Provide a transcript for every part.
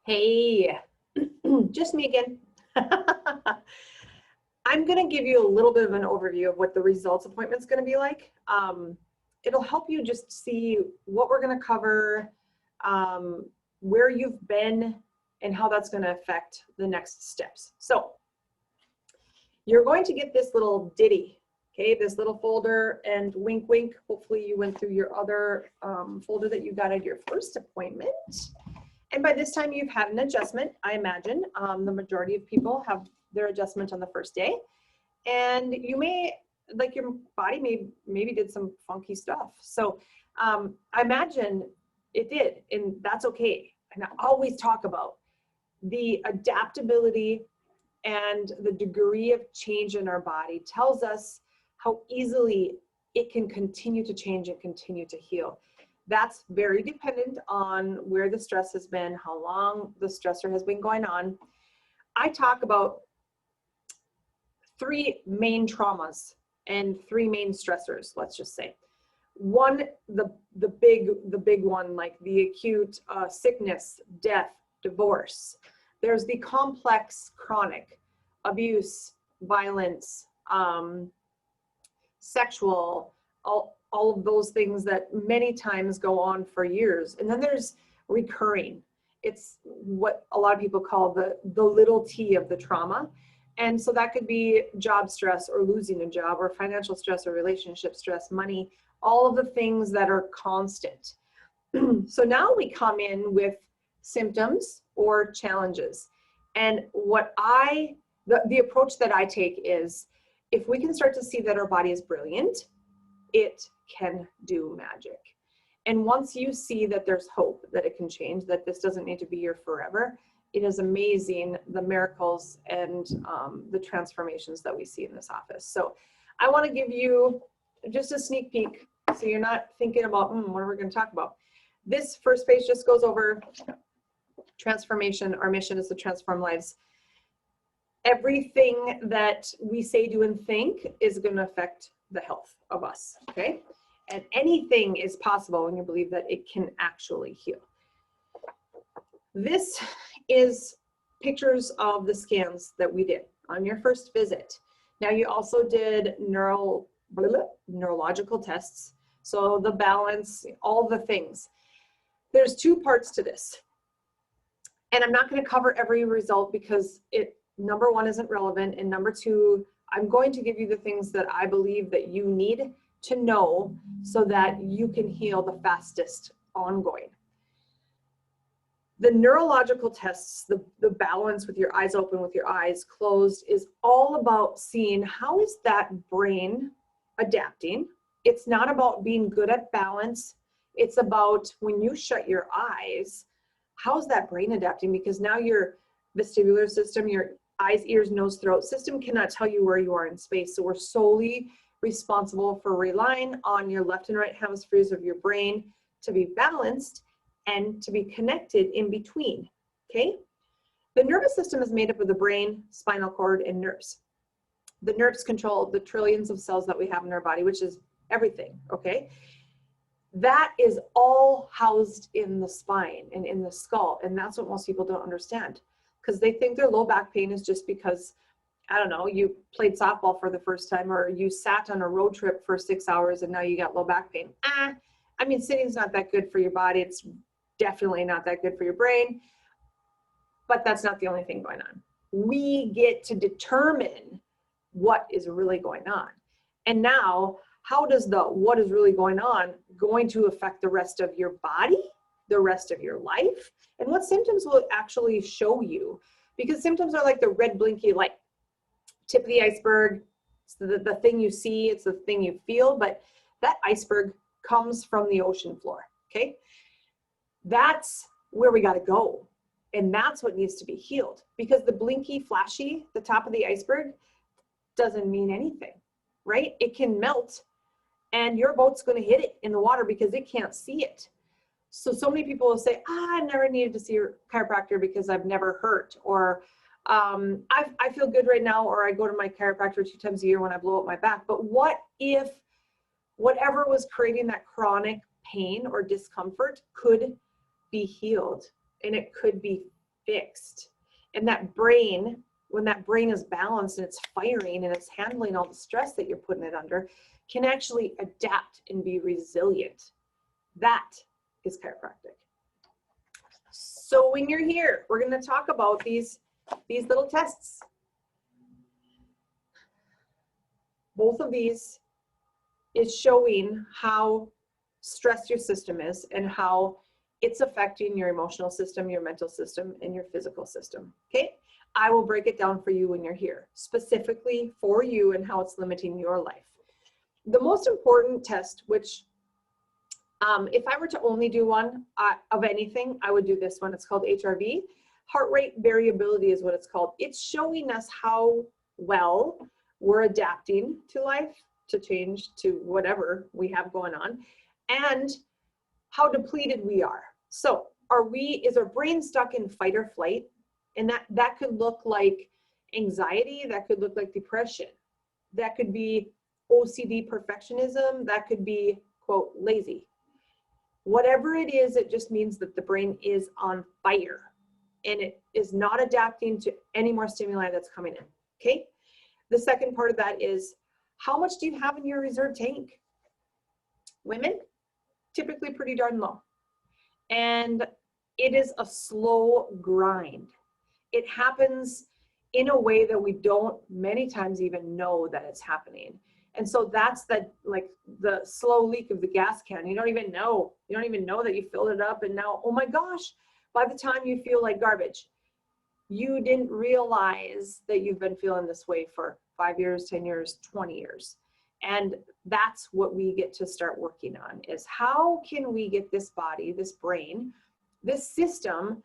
Hey, just me again. I'm going to give you a little bit of an overview of what the results appointment is going to be like. It'll help you just see what we're going to cover, where you've been, and how that's going to affect the next steps. So you're going to get this little ditty, okay, this little folder, and wink, wink. Hopefully you went through your other folder that you got at your first appointment. And by this time you've had an adjustment, I imagine. The majority of people have their adjustment on the first day. And you may, like your body maybe did some funky stuff. So I imagine it did, and that's okay. And I always talk about the adaptability and the degree of change in our body tells us how easily it can continue to change and continue to heal. That's very dependent on where the stress has been, how long the stressor has been going on. I talk about three main traumas and three main stressors, let's just say. One, the big one, like the acute sickness, death, divorce. There's the complex chronic abuse, violence, sexual, all of those things that many times go on for years. And then there's recurring. It's what a lot of people call the little t of the trauma. And so that could be job stress or losing a job or financial stress or relationship stress, money, all of the things that are constant. So now we come in with symptoms or challenges. And the approach that I take is, if we can start to see that our body is brilliant, it can do magic. And once you see that there's hope, that it can change, that this doesn't need to be here forever, it is amazing the miracles and the transformations that we see in this office. So I want to give you just a sneak peek so you're not thinking about, what are we going to talk about? This first page just goes over transformation. Our mission is to transform lives. Everything that we say, do, and think is going to affect the health of us, okay? And anything is possible when you believe that it can actually heal. This is pictures of the scans that we did on your first visit. Now you also did neurological tests, so the balance, all the things. There's two parts to this. And I'm not going to cover every result because number one, isn't relevant, and number two, I'm going to give you the things that I believe that you need to know so that you can heal the fastest ongoing. The neurological tests, the balance with your eyes open, with your eyes closed, is all about seeing how is that brain adapting. It's not about being good at balance. It's about when you shut your eyes, how's that brain adapting? Because now your vestibular system, your eyes, ears, nose, throat system cannot tell you where you are in space. So we're solely responsible for relying on your left and right hemispheres of your brain to be balanced and to be connected in between, okay? The nervous system is made up of the brain, spinal cord, and nerves. The nerves control the trillions of cells that we have in our body, which is everything, okay? That is all housed in the spine and in the skull, and that's what most people don't understand, because they think their low back pain is just because, I don't know, you played softball for the first time, or you sat on a road trip for 6 hours and now you got low back pain. I mean, sitting's not that good for your body. It's definitely not that good for your brain, but that's not the only thing going on. We get to determine what is really going on. And now, how does what is really going to affect the rest of your body, the rest of your life, and what symptoms will it actually show you? Because symptoms are like the red blinky light, tip of the iceberg. It's the thing you see, it's the thing you feel, but that iceberg comes from the ocean floor, okay? That's where we got to go. And that's what needs to be healed, because the blinky, flashy, the top of the iceberg doesn't mean anything, right? It can melt and your boat's going to hit it in the water because it can't see it. So many people will say, I never needed to see a chiropractor because I've never hurt, or I feel good right now, or I go to my chiropractor 2 times a year when I blow up my back. But what if whatever was creating that chronic pain or discomfort could be healed, and it could be fixed. And that brain, when that brain is balanced and it's firing and it's handling all the stress that you're putting it under, can actually adapt and be resilient. That is chiropractic. So when you're here, we're going to talk about these little tests. Both of these is showing how stressed your system is and how it's affecting your emotional system, your mental system, and your physical system. Okay? I will break it down for you when you're here, specifically for you and how it's limiting your life. The most important test, which if I were to only do one of anything, I would do this one. It's called HRV. Heart rate variability is what it's called. It's showing us how well we're adapting to life, to change, to whatever we have going on, and how depleted we are. So is our brain stuck in fight or flight? And that could look like anxiety, that could look like depression, that could be OCD perfectionism, that could be, quote, lazy. Whatever it is, it just means that the brain is on fire and it is not adapting to any more stimuli that's coming in, okay? The second part of that is, how much do you have in your reserve tank? Women, typically pretty darn low. And it is a slow grind. It happens in a way that we don't many times even know that it's happening. And so that's like the slow leak of the gas can. You don't even know that you filled it up, and now, oh my gosh, by the time you feel like garbage, you didn't realize that you've been feeling this way for 5 years, 10 years, 20 years. And that's what we get to start working on, is how can we get this body, this brain, this system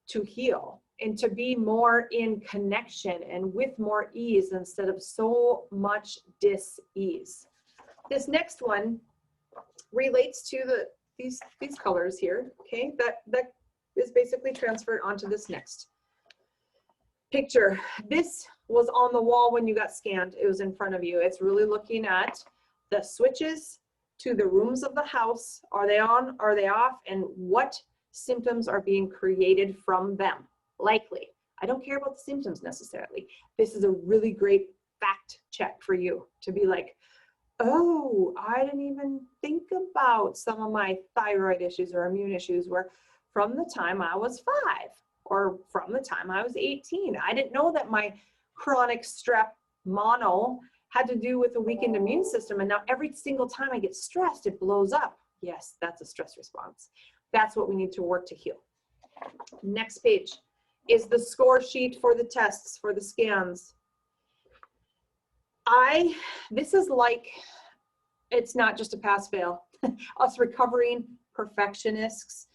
to heal and to be more in connection and with more ease instead of so much dis-ease. This next one relates to these colors here, okay? That is basically transferred onto this next picture. This was on the wall when you got scanned. It was in front of you. It's really looking at the switches to the rooms of the house. Are they on? Are they off? And what symptoms are being created from them? Likely. I don't care about the symptoms necessarily. This is a really great fact check for you to be like, oh, I didn't even think about some of my thyroid issues or immune issues were from the time I was 5 or from the time I was 18. I didn't know that my chronic strep mono had to do with a weakened immune system. And now every single time I get stressed, it blows up. Yes, that's a stress response. That's what we need to work to heal. Next page is the score sheet for the tests, for the scans. This is like, it's not just a pass fail. Us recovering perfectionists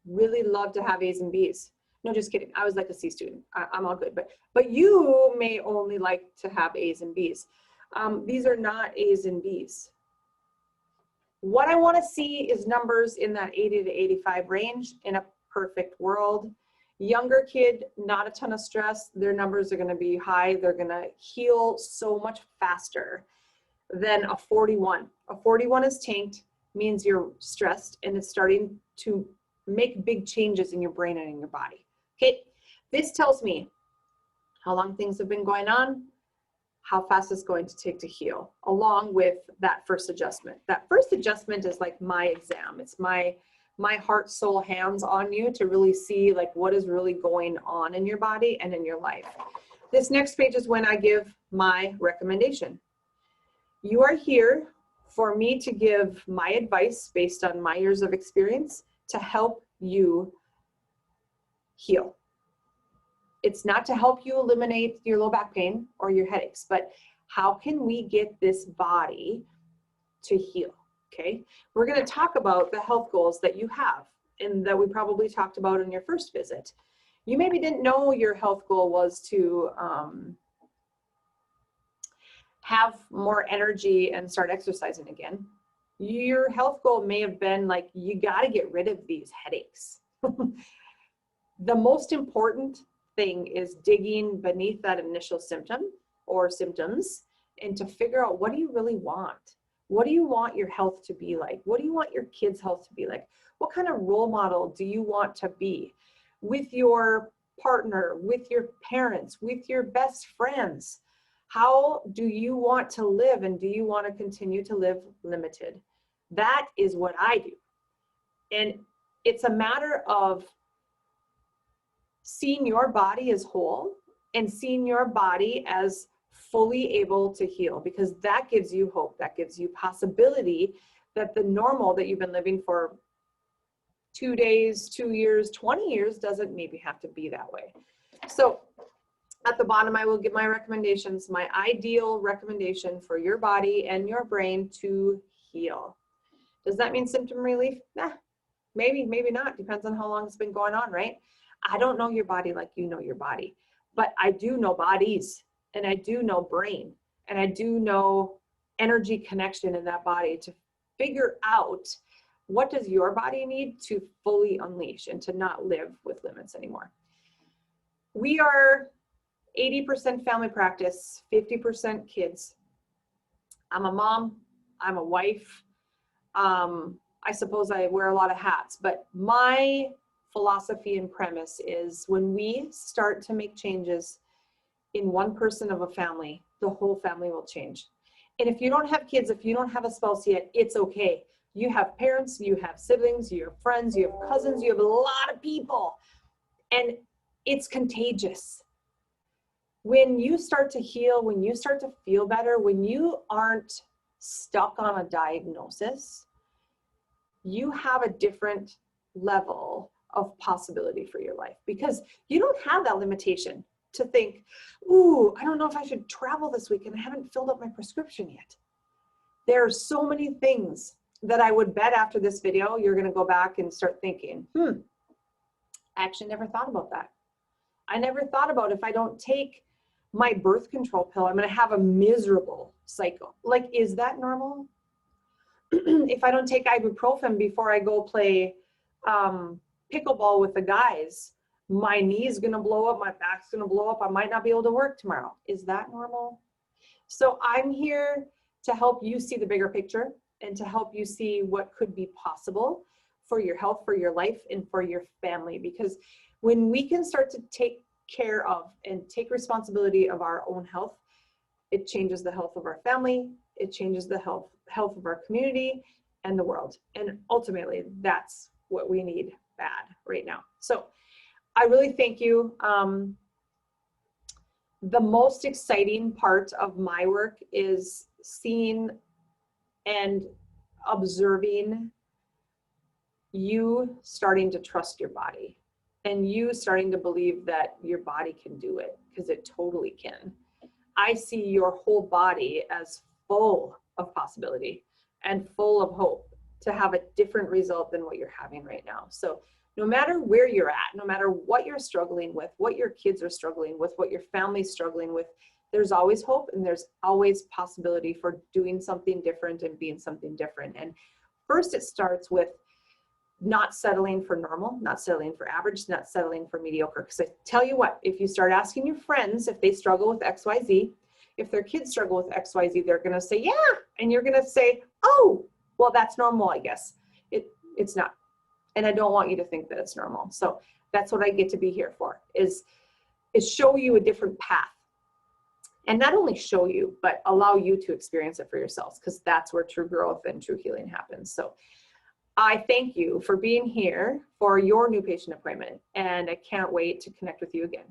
really love to have A's and B's. No, just kidding. I was like a C student. I'm all good, but you may only like to have A's and B's. These are not A's and B's. What I want to see is numbers in that 80 to 85 range in a perfect world. Younger kid, not a ton of stress. Their numbers are going to be high. They're going to heal so much faster than a 41. A 41 is tanked, means you're stressed and it's starting to make big changes in your brain and in your body. Okay, this tells me how long things have been going on, how fast it's going to take to heal, along with that first adjustment. That first adjustment is like my exam. It's my heart, soul, hands on you to really see like what is really going on in your body and in your life. This next page is when I give my recommendation. You are here for me to give my advice based on my years of experience to help you heal. It's not to help you eliminate your low back pain or your headaches, but how can we get this body to heal? Okay, we're going to talk about the health goals that you have and that we probably talked about in your first visit. You maybe didn't know your health goal was to have more energy and start exercising again. Your health goal may have been like, you got to get rid of these headaches. The most important thing is digging beneath that initial symptom or symptoms and to figure out, what do you really want? What do you want your health to be like? What do you want your kids' health to be like? What kind of role model do you want to be with your partner, with your parents, with your best friends? How do you want to live, and do you want to continue to live limited? That is what I do. And it's a matter of seeing your body as whole and seeing your body as fully able to heal, because that gives you hope. That gives you possibility that the normal that you've been living for 2 days, 2 years, 20 years doesn't maybe have to be that way. So at the bottom, I will give my recommendations, my ideal recommendation for your body and your brain to heal. Does that mean symptom relief? Nah, maybe, maybe not. Depends on how long it's been going on, right? I don't know your body like you know your body, but I do know bodies, and I do know brain, and I do know energy connection in that body to figure out what does your body need to fully unleash and to not live with limits anymore. We are 80% family practice, 50% kids. I'm a mom, I'm a wife. I suppose I wear a lot of hats, but my philosophy and premise is when we start to make changes in one person of a family, the whole family will change. And if you don't have kids, if you don't have a spouse yet, it's okay. You have parents, you have siblings, you have friends, you have cousins, you have a lot of people, and it's contagious. When you start to heal, when you start to feel better, when you aren't stuck on a diagnosis, you have a different level of possibility for your life, because you don't have that limitation to think, ooh, I don't know if I should travel this week and I haven't filled up my prescription yet. There are so many things that I would bet after this video, you're going to go back and start thinking, I actually never thought about that. I never thought about if I don't take my birth control pill, I'm going to have a miserable cycle. Like, is that normal? If I don't take ibuprofen before I go play pickleball with the guys, my knee's going to blow up, my back's going to blow up, I might not be able to work tomorrow. Is that normal? So I'm here to help you see the bigger picture and to help you see what could be possible for your health, for your life, and for your family. Because when we can start to take care of and take responsibility of our own health, it changes the health of our family, it changes the health of our community and the world. And ultimately, that's what we need bad right now. So I really thank you. The most exciting part of my work is seeing and observing you starting to trust your body and you starting to believe that your body can do it, because it totally can. I see your whole body as full of possibility and full of hope to have a different result than what you're having right now. So no matter where you're at, no matter what you're struggling with, what your kids are struggling with, what your family's struggling with, there's always hope and there's always possibility for doing something different and being something different. And first it starts with not settling for normal, not settling for average, not settling for mediocre. Because I tell you what, if you start asking your friends if they struggle with XYZ, if their kids struggle with XYZ, they're going to say, yeah. And you're going to say, oh, well, that's normal, I guess. It's not. And I don't want you to think that it's normal. So that's what I get to be here for, is show you a different path. And not only show you, but allow you to experience it for yourselves, because that's where true growth and true healing happens. So I thank you for being here for your new patient appointment, and I can't wait to connect with you again.